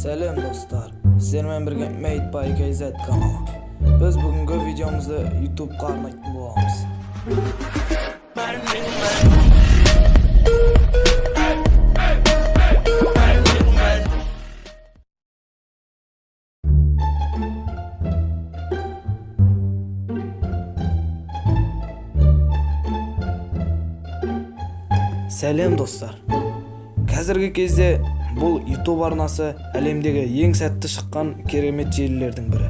Selam dostlar. Sizlerмен birge Made by KZ kanalı. Biz bugungi videomizni YouTube'ga arnaytib bo'lamiz. Selam dostlar. Қазіргі кезде бұл YouTube арнасы әлемдегі ең сәтті шыққан керемет желілердің бірі.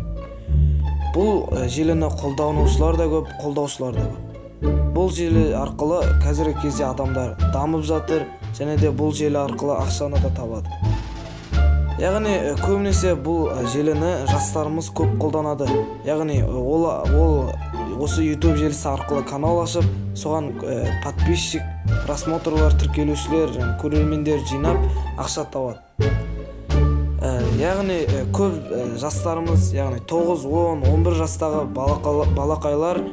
Бұл желіні қолданушылар да көп, қолдаушылар да көп. Бұл желі арқылы қазіргі кезде адамдар дамып жатыр, және де бұл желі арқылы ақшаны да табады. Яғни көбінесе бұл желіні жастарымыз көп қолданады. Яғни ол осы YouTube желісі арқылы канал ашып, соған подписчик, просмотрлар, тіркелушілер, көрермендер жинап ақша табады. Яғни көп жастарымыз, яғни 9, 10, 11 жастағы балақайлар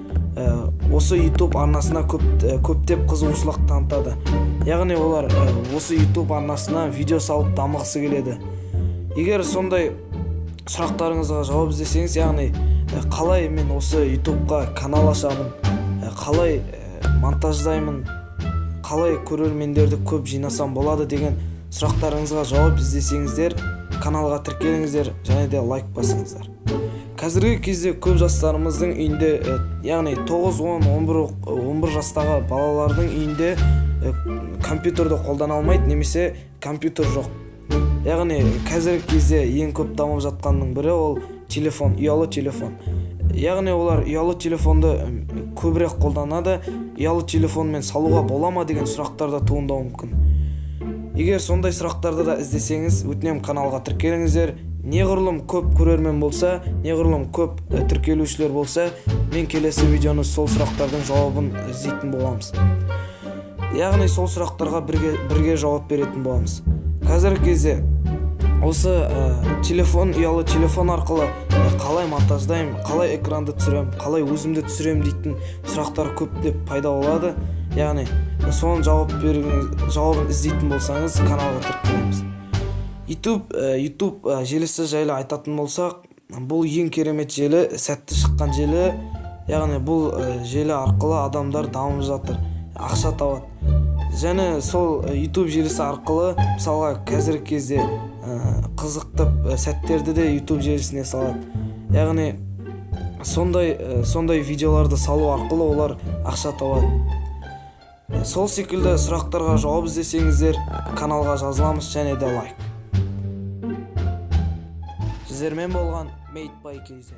осы YouTube арнасына көптеп қызығушылық танытады. Яғни олар осы YouTube арнасына видео салып дамығысы келеді. Егер сондай сұрақтарыңызға жауап іздесеңіз, яғни қалай мен осы YouTube'ға канал ашамын, қалай монтаждаймын, қалай көрермендерді көп жинасам болады деген сұрақтарыңызға жауап іздесеңіздер, каналға тіркеліңіздер және де лайк басыңыздар. Қазіргі кезде көп жастарымыздың үйінде, яғни 9, 10, 11 жастағы балалардың үйінде компьютерді қолдана алмайды, немесе компьютер жоқ. Яғни қазіргі кезде ең көп дамып жатқанның бірі ол телефон, ұялы телефон. Яғни олар ұялы телефонды көбірек қолданады. Ұялы телефонмен салуға бола ма деген сұрақтар да туындауы мүмкін. Егер сондай сұрақтарды да іздесеңіз, өтінемін каналға тіркеліңіздер. Неғұрлым көп көрермен болса, неғұрлым көп тіркелушілер болса, мен келесі видеоны сол сұрақтардың жауабын іздейтін боламыз. Яғни сол сұрақтарға бірге жауап беретін боламыз. Қазіргі кезде осы ұялы телефон арқылы қалай монтаждаймын, қалай экранды түсірем, қалай өзімді түсірем дейтін сұрақтар көптеп пайда болады. Яғни соның жауабын іздейтін болсаңыз, каналға тіркеліңіз. YouTube желісі жайлы айтатын болсақ, бұл ең керемет желі, сәтті шыққан желі. Яғни бұл желі арқылы адамдар дамып жатыр, ақша табады. Және сол YouTube желісі арқылы, мысалға қазіргі кезде қызықты сәттерді де YouTube желісіне салады. Яғни сондай видеоларды салу арқылы олар ақша табады. Сол секілді сұрақтарға жауап іздесеңіздер, каналға жазыламыз және де лайк. Сіздермен болған Made by KZ.